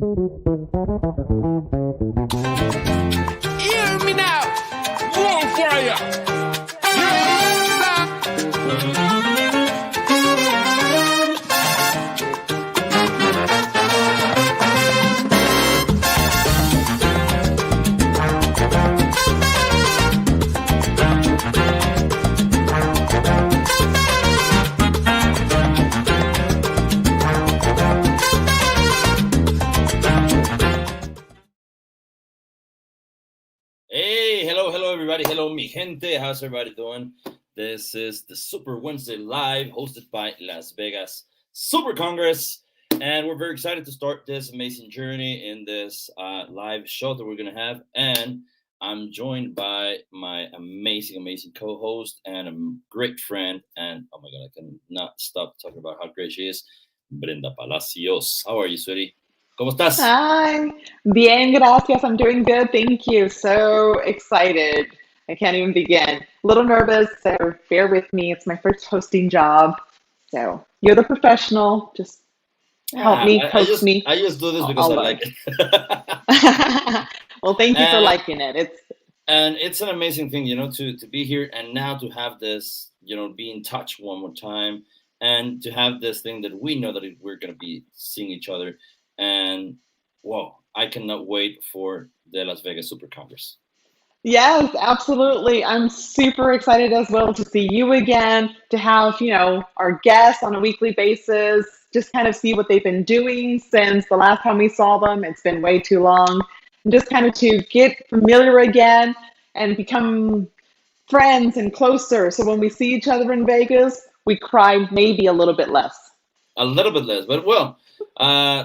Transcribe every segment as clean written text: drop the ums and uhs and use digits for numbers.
Hear me now. War fire. Hey, hello, everybody. Hello, mi gente. How's everybody doing? This is the Super Wednesday Live, hosted by Las Vegas Super Congress. And we're very excited to start this amazing journey in this live show that we're going to have. And I'm joined by my amazing co-host and a great friend. And, oh my God, I cannot stop talking about how great she is, Brenda Palacios. How are you, sweetie? ¿Cómo estás? Hi, bien, gracias. I'm doing good. Thank you. So excited. I can't even begin. A little nervous, so bear with me. It's my first hosting job. So you're the professional. Just help Yeah, me, I coach just me. I just do this because I'll I learn. like it. Well, thank you for and liking it. It's and it's an amazing thing, to be here and now to have this, be in touch one more time and to have this thing that we know that we're going to be seeing each other. And whoa, I cannot wait for the Las Vegas Super Congress. Yes, absolutely. I'm super excited as well to see you again, to have, our guests on a weekly basis, just kind of see what they've been doing since the last time we saw them. It's been way too long. And just kind of to get familiar again and become friends and closer. So when we see each other in Vegas, we cry maybe a little bit less. A little bit less, but well,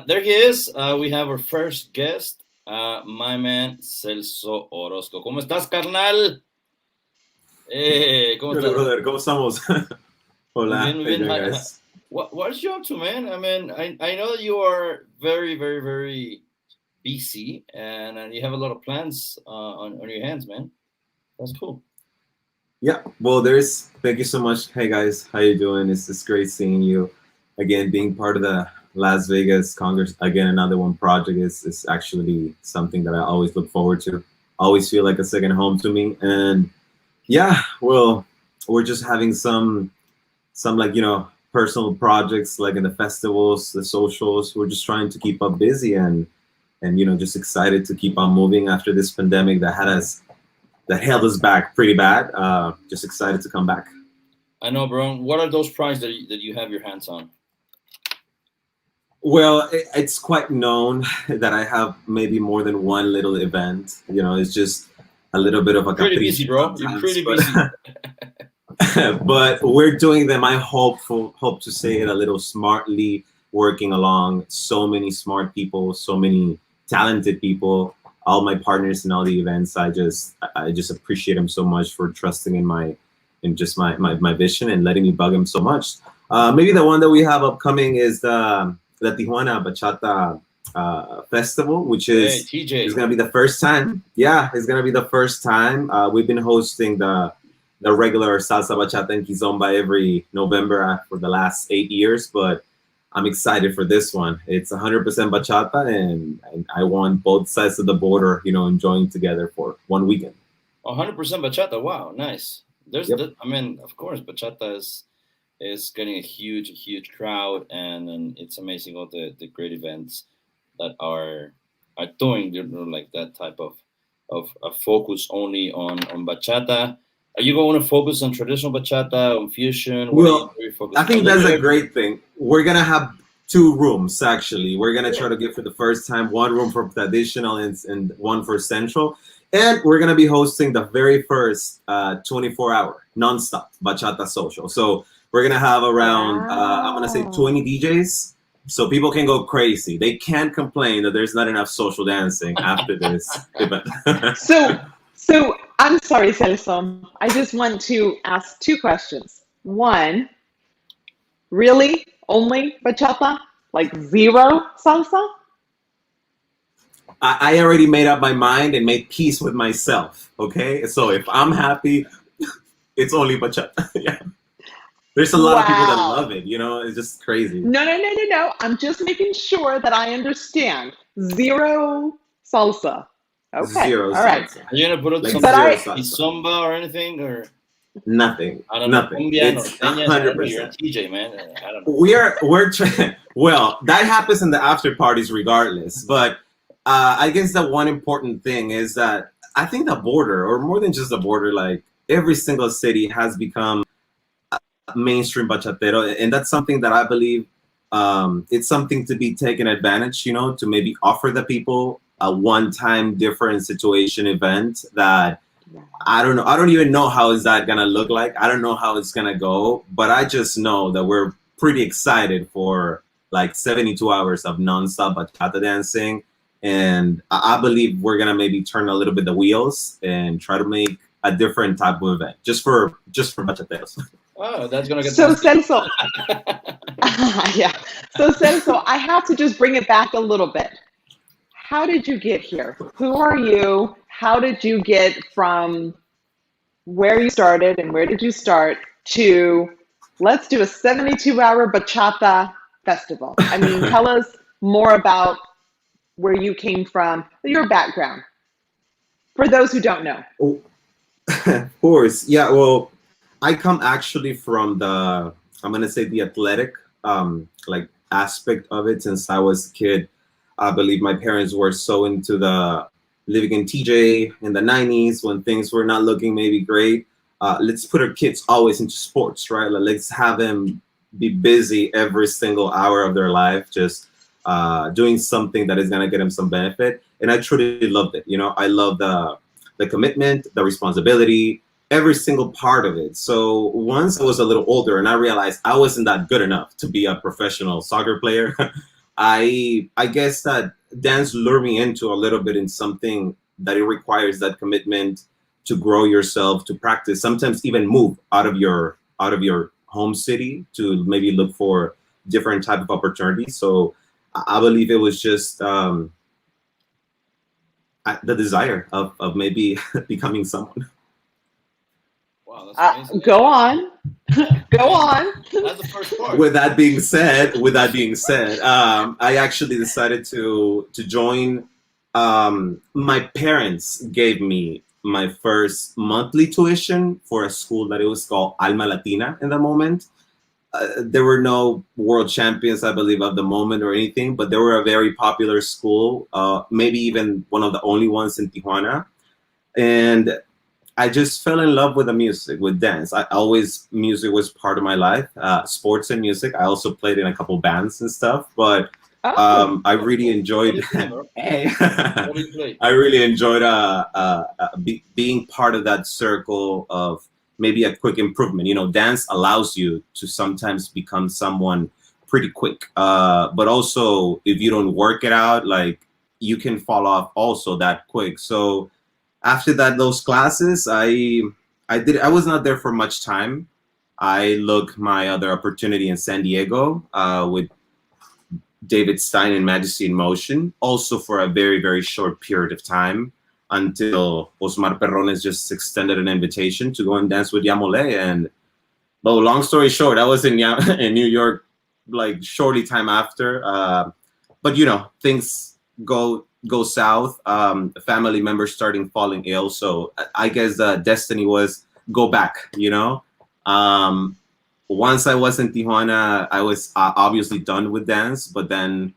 there he is. We have our first guest, my man Celso Orozco. ¿Cómo estás, carnal? ¿Cómo Hola, estás? brother. ¿Cómo estamos? Muy Hola. bien, muy How you bien. doing, guys? What's you up to, man? I mean, I know that you are very, very, very busy and you have a lot of plans on your hands, man. That's cool. Yeah. Well, thank you so much. Hey, guys. How you doing? It's great seeing you again. Being part of the Las Vegas Congress again. Another one project is actually something that I always look forward to. Always feel like a second home to me. And yeah, well, we're just having some like personal projects like in the festivals, the socials. We're just trying to keep up busy and just excited to keep on moving after this pandemic that held us back pretty bad. Just excited to come back. I know, bro. What are those prizes that you have your hands on? Well, it's quite known that I have maybe more than one little event. It's just a little bit of a Pretty busy, bro. You're pretty busy. But we're doing them. I hope to say it a little smartly, working along so many smart people, so many talented people, all my partners in all the events. I just appreciate them so much for trusting in my vision and letting me bug them so much. Maybe the one that we have upcoming is the Tijuana Bachata festival, which is gonna be the first time. Yeah, it's gonna be the first time. We've been hosting the regular Salsa Bachata and Kizomba every November for the last 8 years, but I'm excited for this one. It's 100% bachata, and I want both sides of the border, enjoying together for one weekend. 100% bachata. Wow, nice. Yep. I mean, of course, bachata is getting a huge crowd, and it's amazing all the great events that are doing like that type of a focus only on bachata. Are you going to focus on traditional bachata, on fusion? Well, I think that's a great thing. We're gonna have 2 rooms actually. We're gonna try to get for the first time 1 room for traditional and 1 for central. And we're gonna be hosting the very first 24-hour nonstop bachata social. So we're gonna have around I'm gonna say 20 DJs, so people can go crazy. They can't complain that there's not enough social dancing after this event. So I'm sorry, Celso. I just want to ask 2 questions. One, really only bachata? Like zero salsa? I already made up my mind and made peace with myself. Okay, so if I'm happy, it's only bachata. Yeah. There's a lot of people that love Wow. it. It's just crazy. No, no, no, no, no. I'm just making sure that I understand. Zero salsa. Okay. Zero All right. salsa, Are you gonna put out like some But zero I, salsa. kizomba or anything, or Nothing, I don't know, nothing. cumbia, It's a norteñas? I hundred don't know. You're a percent. TJ, man. I don't know. We're trying. Well, that happens in the after parties regardless. But I guess the one important thing is that I think the border, or more than just the border, like every single city has become mainstream bachatero, and that's something that I believe it's something to be taken advantage. To maybe offer the people a one-time different situation event that I don't know. I don't even know how is that gonna look like. I don't know how it's gonna go, but I just know that we're pretty excited for like 72 hours of nonstop bachata dancing, and I believe we're gonna maybe turn a little bit the wheels and try to make a different type of event just for bachateros. Oh, that's gonna get so tested. Celso, yeah. So Celso, I have to just bring it back a little bit. How did you get here? Who are you? How did you get from where you started and where did you start to let's do a 72-hour bachata festival? I mean, tell us more about where you came from, your background, for those who don't know. Oh, of course, yeah. Well, I come actually from the I'm gonna say the athletic like aspect of it. Since I was a kid, I believe my parents were so into the living in TJ in the 90s when things were not looking maybe great. Let's put our kids always into sports, right? Like, let's have them be busy every single hour of their life, just doing something that is gonna get them some benefit. And I truly loved it. I love the commitment, the responsibility, every single part of it. So once I was a little older and I realized I wasn't that good enough to be a professional soccer player, I guess that dance lured me into a little bit in something that it requires that commitment to grow yourself, to practice, sometimes even move out of your home city to maybe look for different type of opportunities. So I believe it was just the desire of maybe becoming someone. Wow, that's amazing. Go on. Yeah, Go I mean, on. that's the first part. With that being said, I actually decided to join. My parents gave me my first monthly tuition for a school that it was called Alma Latina in the moment. There were no world champions, I believe, of the moment or anything, but they were a very popular school, maybe even one of the only ones in Tijuana. And I just fell in love with the music, with dance. Music was part of my life, sports and music. I also played in a couple bands and stuff, but Oh, I Cool, really cool. What do enjoyed. you play, bro? Hey, What do you play? I really enjoyed being part of that circle of maybe a quick improvement. Dance allows you to sometimes become someone pretty quick, but also if you don't work it out, like you can fall off also that quick. So after that, those classes, I was not there for much time. I looked my other opportunity in San Diego with David Stein and Majesty in Motion, also for a very, very short period of time until Osmar Perrones just extended an invitation to go and dance with Yamole. And, well, long story short, I was in New York like shortly time after. But, things go south. Family members starting falling ill. So I guess destiny was go back, once I was in Tijuana, I was obviously done with dance, but then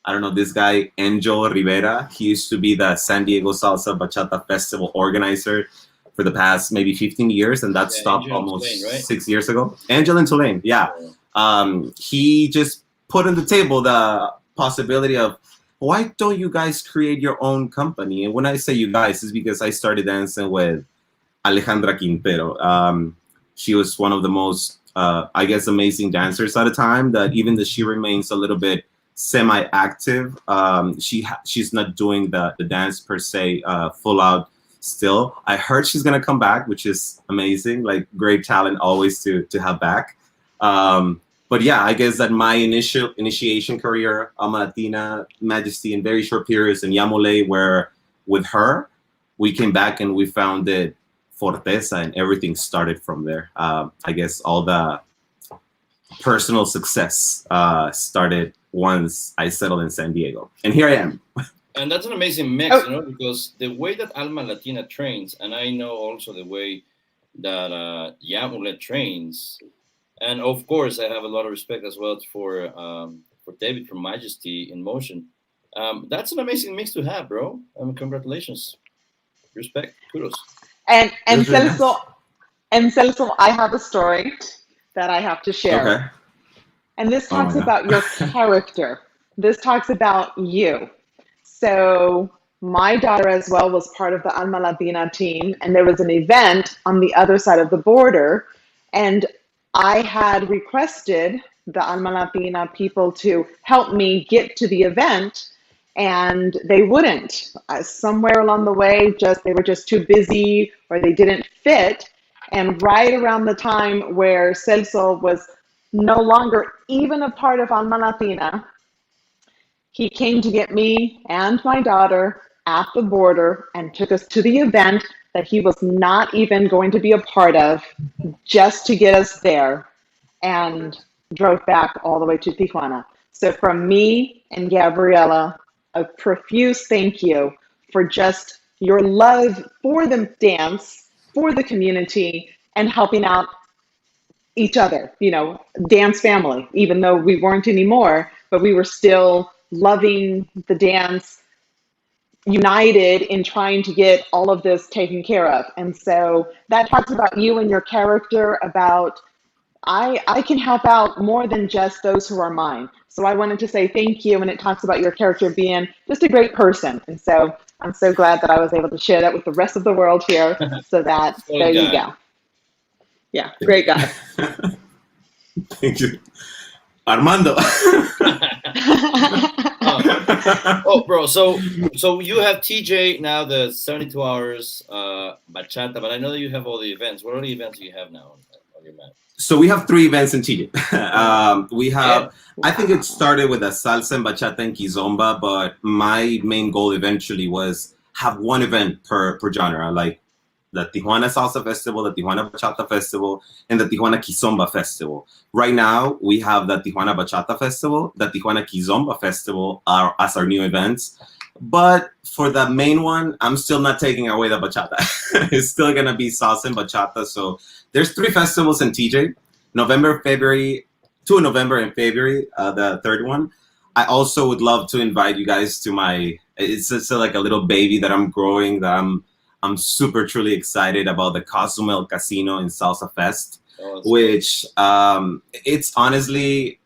I don't know, this guy Angel Rivera, he used to be the San Diego Salsa Bachata Festival organizer for the past maybe 15 years, and that Yeah, stopped Angel and Tulane, almost right? 6 years ago. Angel and Tulane, yeah. Yeah. He just put on the table the possibility of, why don't you guys create your own company? And when I say you guys, it's because I started dancing with Alejandra Quintero. She was one of the most, I guess, amazing dancers at a time that even though she remains a little bit semi-active, she's not doing the dance per se full out still. I heard she's going to come back, which is amazing. Like, great talent always to have back. But yeah, I guess that my initiation career, Alma Latina, Majesty, in very short periods, and Yamole, where with her, we came back and we founded Forteza, and everything started from there. I guess all the personal success started once I settled in San Diego, and here I am. And that's an amazing mix, you know, because the way that Alma Latina trains, and I know also the way that Yamulet trains, and of course, I have a lot of respect as well for David from Majesty in Motion. That's an amazing mix to have, bro. Congratulations, respect, kudos. And Yes, very Celso, nice. and Celso, I have a story that I have to share. Okay. And this Oh my talks about your god. character. This talks about you. So my daughter as well was part of the Alma Latina team, and there was an event on the other side of the border, and I had requested the Alma Latina people to help me get to the event, and they wouldn't. Somewhere along the way, just they were just too busy or they didn't fit. And right around the time where Celso was no longer even a part of Alma Latina, he came to get me and my daughter at the border and took us to the event that he was not even going to be a part of just to get us there and drove back all the way to Tijuana. So from me and Gabriela, a profuse thank you for just your love for the dance, for the community, and helping out each other, you know, dance family, even though we weren't anymore, but we were still loving the dance, united in trying to get all of this taken care of. And so that talks about you and your character about I can help out more than just those who are mine. So I wanted to say thank you, and it talks about your character being just a great person. And so I'm so glad that I was able to share that with the rest of the world here. So that there Good you guy. go. Yeah, great guy. Thank you, Armando. Oh, bro. So you have TJ now, the 72 hours bachata, but I know that you have all the events. What are the events you have now on your map? So we have 3 events in Chile. We have, Yeah. I think it started with a salsa and bachata and kizomba, but my main goal eventually was have one event per genre, like the Tijuana Salsa Festival, the Tijuana Bachata Festival, and the Tijuana Kizomba Festival. Right now, we have the Tijuana Bachata Festival, the Tijuana Kizomba Festival as our new events. But for the main one, I'm still not taking away the bachata. It's still going to be salsa and bachata. So there's 3 festivals in TJ, November, February, 2 in November and February, the third one. I also would love to invite you guys to it's just like a little baby that I'm growing, that I'm super truly excited about, the Cozumel Casino in Salsa Fest, which it's honestly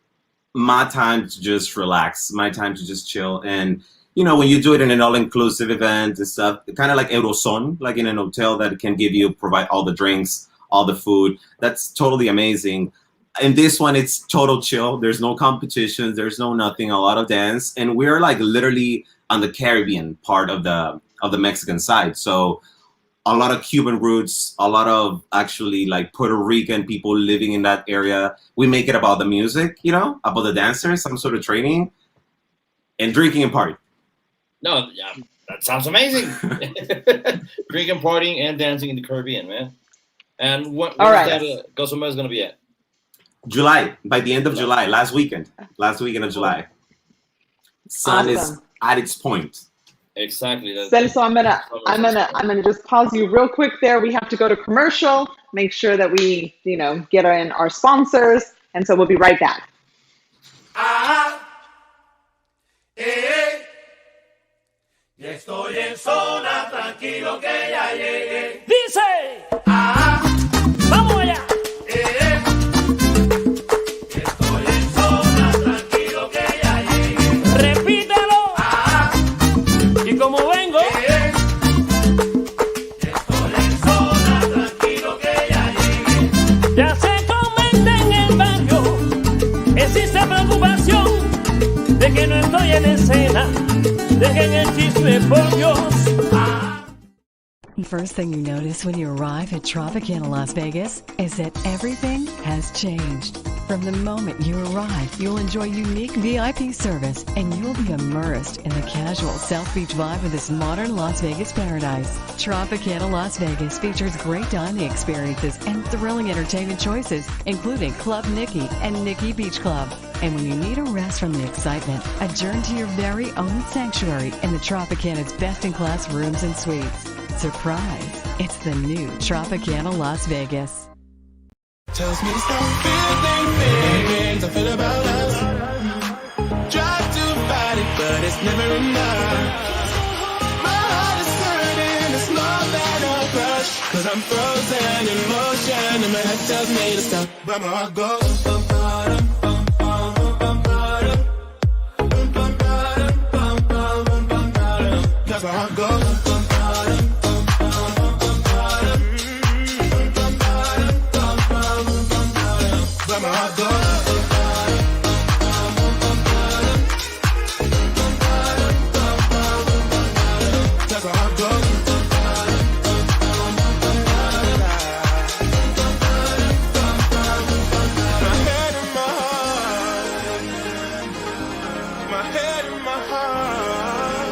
my time to just relax, my time to just chill. And you know, when you do it in an all-inclusive event and stuff, kind of like Eurozone, like in an hotel that can provide all the drinks, all the food, that's totally amazing. In this one, it's total chill. There's no competition. There's no nothing. A lot of dance, and we're like literally on the Caribbean part of the Mexican side. So a lot of Cuban roots, a lot of actually like Puerto Rican people living in that area. We make it about the music, you know, about the dancers, some sort of training, and drinking and party. No, yeah, that sounds amazing. Drinking, partying, and dancing in the Caribbean, man. And when is that Cozumel is going to be at? July, by the end of July, last weekend of July. Sun is at its point. Exactly. So I'm gonna just pause you real quick there. We have to go to commercial, make sure that we, you know, get in our sponsors, and so we'll be right back. Ya estoy en zona, tranquilo que ya llegué. Dice, vamos allá. Estoy en zona, tranquilo que ya llegué. Repítelo. Y como vengo, estoy en zona, tranquilo que ya llegué. ya se comenta en el barrio, existe preocupación de que no estoy en escena. Dejen el chisme, por Dios. First thing you notice when you arrive at Tropicana Las Vegas is that everything has changed. From the moment you arrive, you'll enjoy unique VIP service, and you'll be immersed in the casual South Beach vibe of this modern Las Vegas paradise. Tropicana Las Vegas features great dining experiences and thrilling entertainment choices, including Club Nikki and Nikki Beach Club. And when you need a rest from the excitement, adjourn to your very own sanctuary in the Tropicana's best-in-class rooms and suites. Surprise! It's the new Tropicana Las Vegas. Tells me to stop feelings I feel about us. Try to fight it, but it's never enough. My heart is hurting, it's more than a crush. Cause I'm frozen in motion, and my head tells me to stop. But my heart goes bum, bum, bum, bum, bum, bum, bum, bum, bum, bum, bum. Cause my heart goes bum, bum, my heart goes. That's how heart goes. My head and my heart. My head and my heart.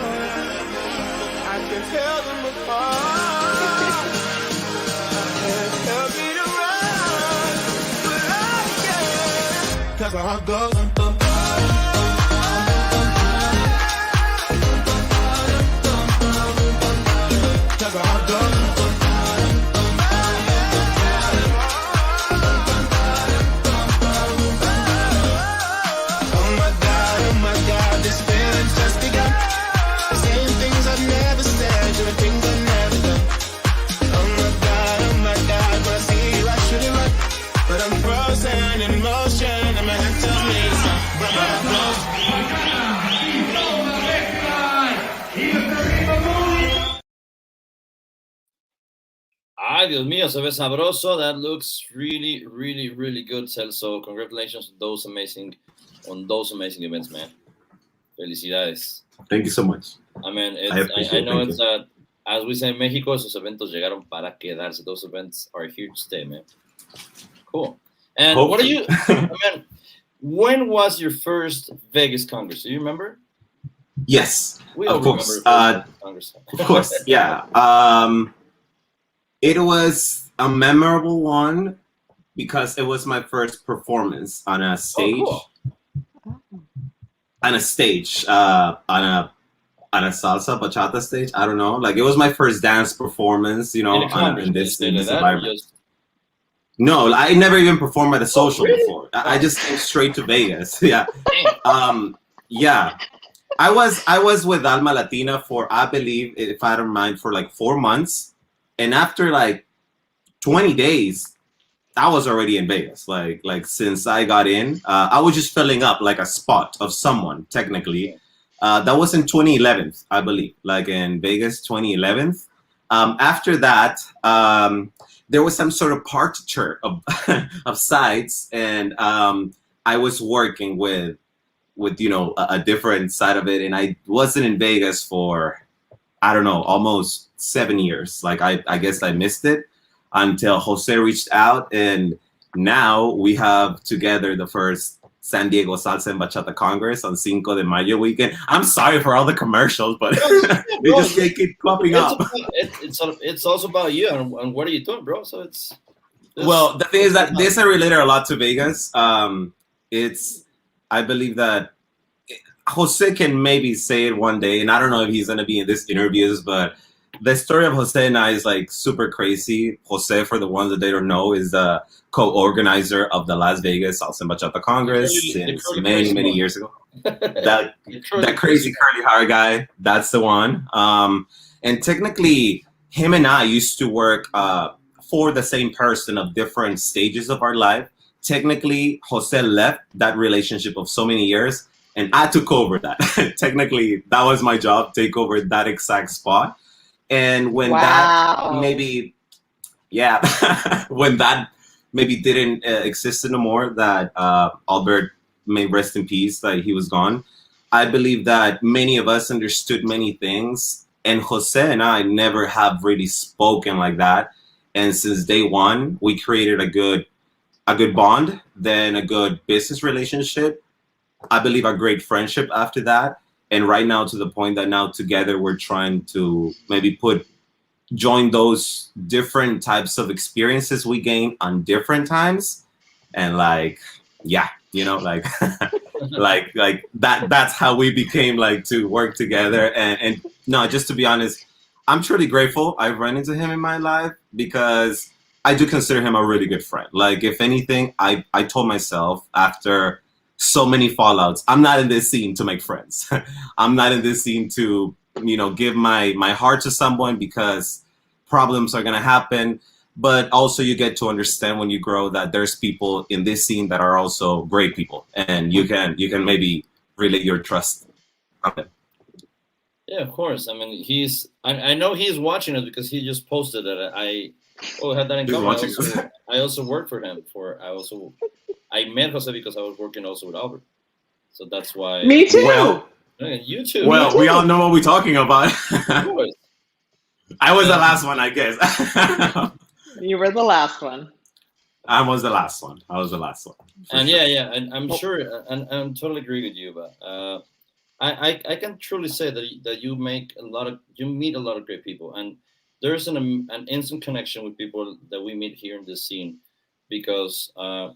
I can tell them apart. Help me to run, but I can't. That's how heart goes. That's how heart goes. Oh my God, this feeling's just begun. Saying things I've never said, doing things I've never done. Oh my God, when I see you I shouldn't run. But I'm frozen in motion, and my head tells me to stop. But my heart goes. Ay, Dios mío, se ve sabroso. That looks really, really, really good, Celso. Congratulations on those amazing events, man. Felicidades. Thank you so much. I mean, I know it's as we say in Mexico, esos eventos llegaron para quedarse. Those events are here to stay, man. Cool. And Hopefully. what are you? I mean, when was your first Vegas Congress? Do you remember? Yes, We all of course. remember Congress. Of course, yeah. It was a memorable one because it was my first performance on a stage. Oh, cool. On a stage, on a salsa bachata stage. I don't know. Like it was my first dance performance, you know, in this environment. No, I never even performed at a social before. I just came straight to Vegas. Yeah. Yeah. I was with Alma Latina for, I believe, if I don't mind, for like 4 months. And after like 20 days, I was already in Vegas. Like since I got in, I was just filling up like a spot of someone, technically. That was in 2011, I believe, like in Vegas, 2011. After that, there was some sort of partiture of sides, and I was working with you know a different side of it, and I wasn't in Vegas for, I don't know, almost 7 years. Like I guess I missed it until Jose reached out, and now we have together the first San Diego Salsa and Bachata Congress on Cinco de Mayo weekend. I'm sorry for all the commercials, but they just keep popping up. It's also about you and what are you doing, bro? So it's well, the thing is that this I related a lot to Vegas. I believe that Jose can maybe say it one day, and I don't know if he's gonna be in this interviews, but the story of Jose and I is like super crazy. Jose, for the ones that they don't know, is the co-organizer of the Las Vegas Salsa and Bachata Congress since many years ago. that crazy curly hair guy, that's the one. And technically, him and I used to work for the same person of different stages of our life. Technically, Jose left that relationship of so many years, and I took over that. Technically, that was my job, take over that exact spot. And when that maybe, when that maybe didn't exist anymore, that Albert, may rest in peace, that he was gone, I believe that many of us understood many things, and Jose and I never have really spoken like that. And since day one, we created a good a good bond, then a good business relationship. I believe a great friendship after that. And right now, to the point that now together we're trying to maybe join those different types of experiences we gain on different times. And like, yeah, like like that's how we became like to work together. And no, just to be honest, I'm truly grateful I've run into him in my life, because I do consider him a really good friend. Like, if anything, I told myself after so many fallouts, I'm not in this scene to make friends. I'm not in this scene to, give my heart to someone, because problems are going to happen. But also you get to understand when you grow that there's people in this scene that are also great people, and you can maybe relate your trust on them. Yeah, of course. I mean, I know he's watching us because he just posted that I had that in He's common. watching us. I also worked for him I met Jose because I was working also with Albert. So that's why. Me too. Well, you too. Well, we all know what we're talking about. Of course. I was the last one, I guess. You were the last one. I was the last one. And sure. Yeah, and I'm sure, and I'm totally agree with you. But I can truly say that you meet a lot of great people, and there's an instant connection with people that we meet here in this scene, because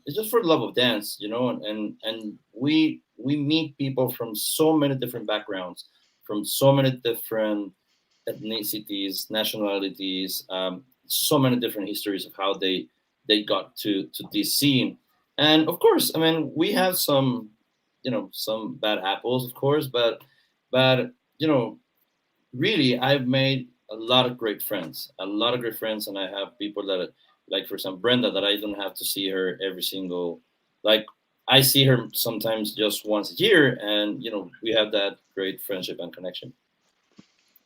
it's just for the love of dance, and we meet people from so many different backgrounds, from so many different ethnicities, nationalities, so many different histories of how they got to this scene. And of course, I mean, we have some bad apples, of course, but really, I've made a lot of great friends, and I have people that, like, for example, Brenda, that I don't have to see her every single, like, I see her sometimes just once a year, and we have that great friendship and connection.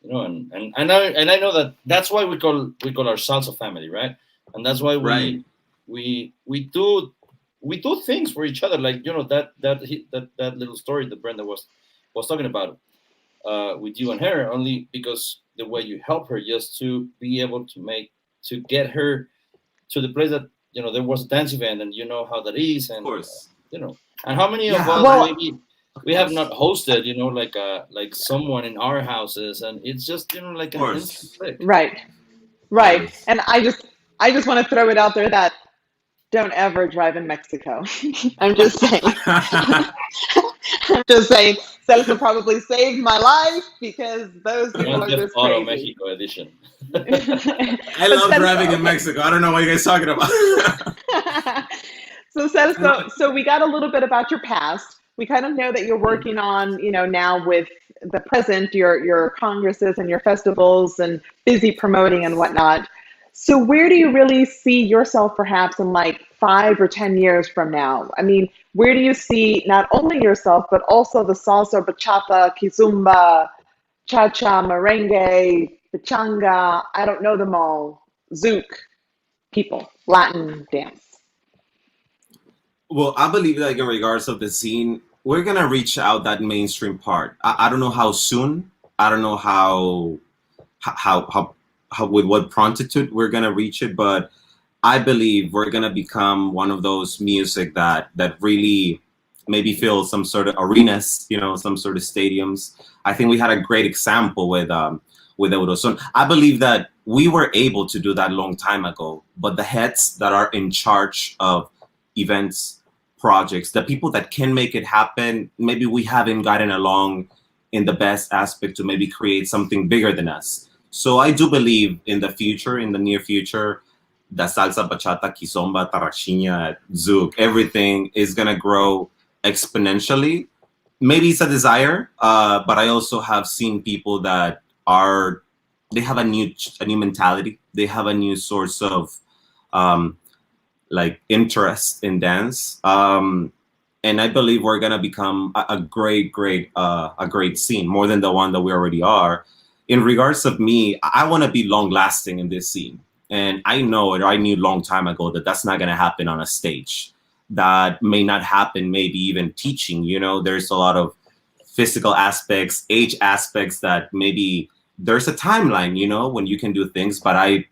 And I know that's why we call our salsa family, right? And that's why we do things for each other, like that little story that Brenda was talking about with you and her, only because the way you help her just to be able to get her to the place that there was a dance event, and how that is, and of course, and how many of us maybe we have not hosted, like someone in our houses, and it's just like an instant click. Right. And I just want to throw it out there that don't ever drive in Mexico. I'm just saying. I'm just saying. Celso probably saved my life, because those people are just Auto crazy. Mexico edition. I love driving in Mexico. I don't know what you guys talking about. So Celso, so we got a little bit about your past. We kind of know that you're working on, now with the present, your congresses and your festivals, and busy promoting and whatnot. So where do you really see yourself perhaps in like 5 or 10 years from now? I mean, where do you see not only yourself, but also the salsa, bachata, kizomba, cha-cha, merengue, pachanga, I don't know them all, zouk people, Latin dance? Well, I believe, like, in regards of the scene, we're gonna reach out that mainstream part. I don't know how soon. I don't know how with what promptitude we're gonna reach it, but I believe we're gonna become one of those music that really maybe fills some sort of arenas, some sort of stadiums. I think we had a great example with Eurozone. I believe that we were able to do that a long time ago, but the heads that are in charge of events, projects, the people that can make it happen, maybe we haven't gotten along in the best aspect to maybe create something bigger than us. So I do believe in the near future, that salsa, bachata, kizomba, tarraxinha, zouk, everything is gonna grow exponentially. Maybe it's a desire, but I also have seen people that they have a new mentality. They have a new source of like interest in dance, and I believe we're gonna become a great scene, more than the one that we already are. In regards of me, I want to be long lasting in this scene, and I know it. I knew a long time ago that that's not gonna happen on a stage. That may not happen, maybe even teaching. There's a lot of physical aspects, age aspects that maybe there's a timeline, when you can do things. But I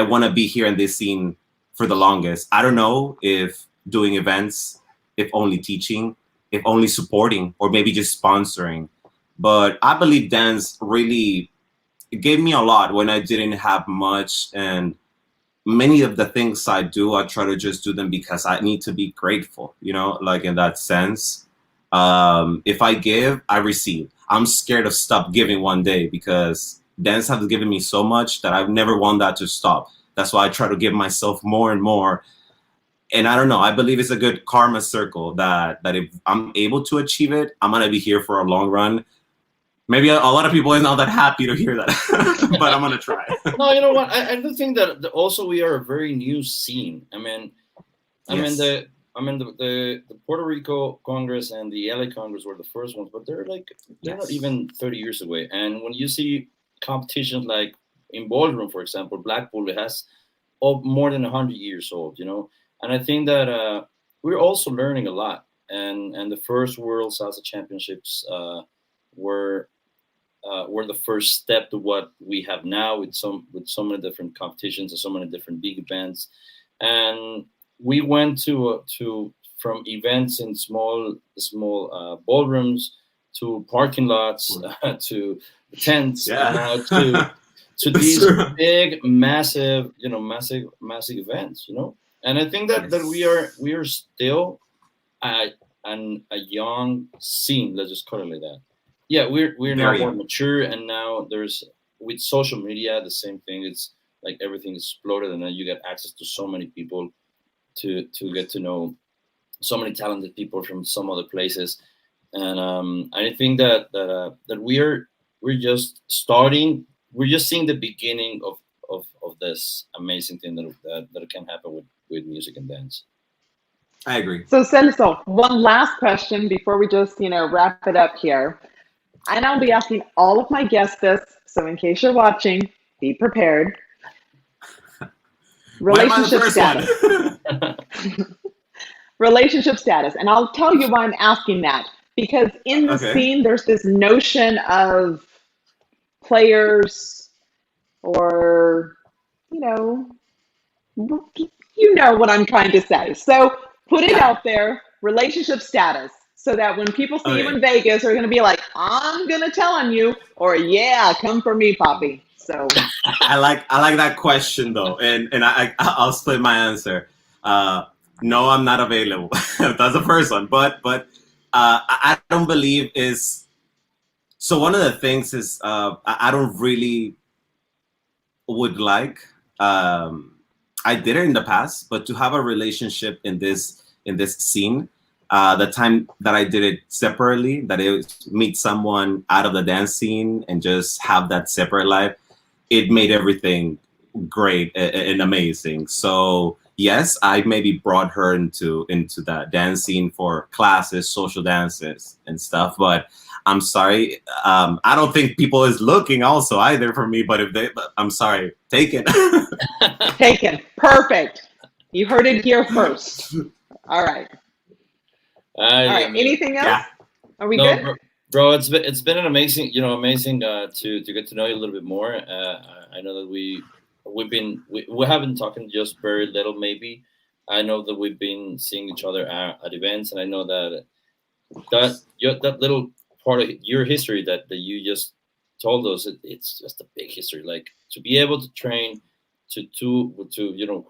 want to be here in this scene for the longest. I don't know if doing events, if only teaching, if only supporting, or maybe just sponsoring. But I believe dance really gave me a lot when I didn't have much. And many of the things I do, I try to just do them because I need to be grateful, you know, like in that sense. If I give, I receive. I'm scared of stop giving one day because dance has given me so much that I've never want that to stop. That's why I try to give myself more and more. And I don't know, I believe it's a good karma circle that if I'm able to achieve it, I'm gonna be here for a long run. Maybe a lot of people are not that happy to hear that, but I'm gonna try. No, you know what? I do think that also we are a very new scene. I mean, Yes. the Puerto Rico Congress and the LA Congress were the first ones, but they're not Yes. even 30 years away. And when you see competitions like in ballroom, for example, Blackpool, it has more than 100 years old, you know. And I think that we're also learning a lot. And the first World Salsa Championships were the first step to what we have now with so many different competitions and so many different big events. And we went to from events in small ballrooms to parking lots to tents, Yeah. and now to That's these true. big, massive events, you know. And I think that we are still at a young scene. Let's just call it like that. Yeah, we're now Very more young. mature, and now there's with social media the same thing. It's like everything exploded, and now you get access to so many people to get to know so many talented people from some other places. And I think that we're just starting. We're just seeing the beginning of this amazing thing that can happen with music and dance. I agree. So, Celso, one last question before we just, wrap it up here. And I'll be asking all of my guests this, so in case you're watching, be prepared. Why am I the Relationship first status. one? Relationship status. And I'll tell you why I'm asking that. Because in the Okay. scene, there's this notion of players or, you know what I'm trying to say. So put it Yeah. out there, relationship status, so that when people see you Okay. in Vegas, they're going to be like, I'm going to tell on you, or yeah, come for me, Poppy. So I like that question though, and I'll split my answer. No, I'm not available. That's the first one, but I don't believe is. So one of the things is I don't really would like. I did it in the past, but to have a relationship in this scene, the time that I did it separately, that it meet someone out of the dance scene and just have that separate life, it made everything great and amazing. So yes, I maybe brought her into the dance scene for classes, social dances and stuff, but I'm sorry. I don't think people is looking also either for me, but I'm sorry, take it. taken. Perfect. You heard it here first. All right. All right. Anything else? Yeah. Are we No, good? bro, it's been an amazing, to get to know you a little bit more. I know that we have been talking just very little, maybe. I know that we've been seeing each other at events, and I know that that little part of your history that you just told us, it's just a big history. Like to be able to train to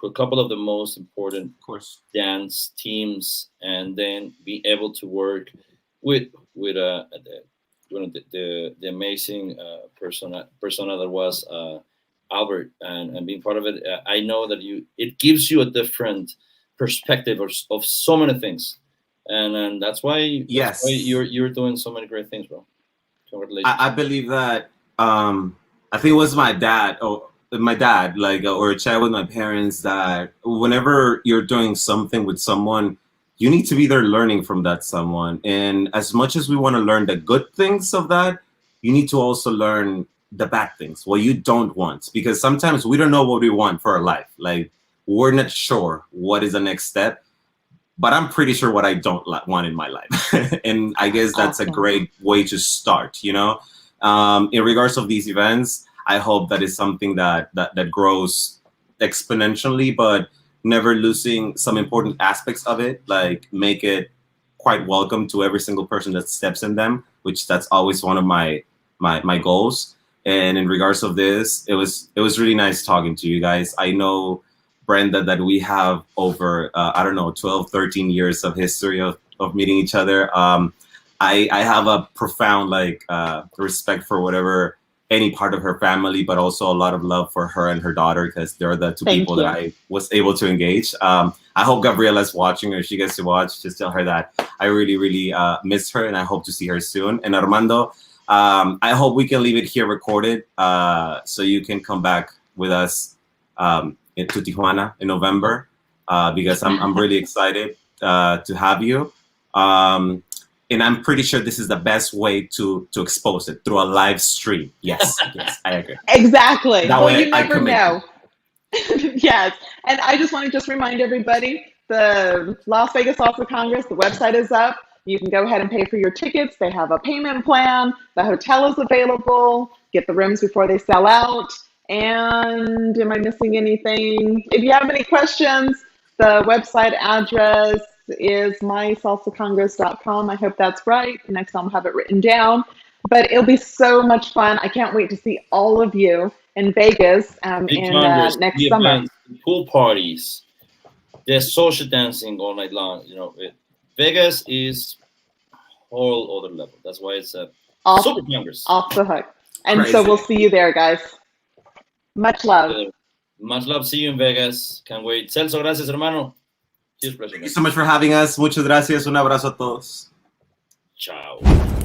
a couple of the most important Of course. dance teams, and then be able to work with the amazing persona that was Albert, and being part of it. I know that it gives you a different perspective of so many things, and that's why Yes. you're doing so many great things, bro. Congratulations. I believe that I think it was my dad or a chat with my parents that whenever you're doing something with someone, you need to be there learning from that someone. And as much as we want to learn the good things of that, you need to also learn the bad things, what you don't want, because sometimes we don't know what we want for our life. Like we're not sure what is the next step, but I'm pretty sure what I don't want in my life. And I guess that's a Awesome. great way to start, in regards of these events. I hope that is something that grows exponentially, but never losing some important aspects of it, like make it quite welcome to every single person that steps in them, which that's always one of my goals. And in regards of this, it was really nice talking to you guys. I know, Brenda, that we have over, 12, 13 years of history of meeting each other. I have a profound respect for whatever any part of her family, but also a lot of love for her and her daughter, because they're the two people that I was able to engage. I hope Gabriela's watching, or if she gets to watch, just tell her that I really, really miss her, and I hope to see her soon. And Armando, I hope we can leave it here recorded, so you can come back with us to Tijuana in November, because I'm really excited to have you. And I'm pretty sure this is the best way to expose it, through a live stream. Yes, yes, I agree. Exactly. That Well, way you never know. it. Yes. And I just want to remind everybody, the Las Vegas Salsa Congress, the website is up. You can go ahead and pay for your tickets. They have a payment plan. The hotel is available. Get the rooms before they sell out. And am I missing anything? If you have any questions, the website address is mysalsacongress.com. I hope that's right. Next time I'll have it written down. But it'll be so much fun. I can't wait to see all of you in Vegas next summer. Events, pool parties. There's social dancing all night long. Vegas is a whole other level. That's why it's a Super Congress. Off the hook. And Crazy. So we'll see you there, guys. Much love. Much love. See you in Vegas. Can't wait. Celso, gracias, hermano. Cheers, pleasure. Thank you so much for having us. Muchas gracias. Un abrazo a todos. Ciao.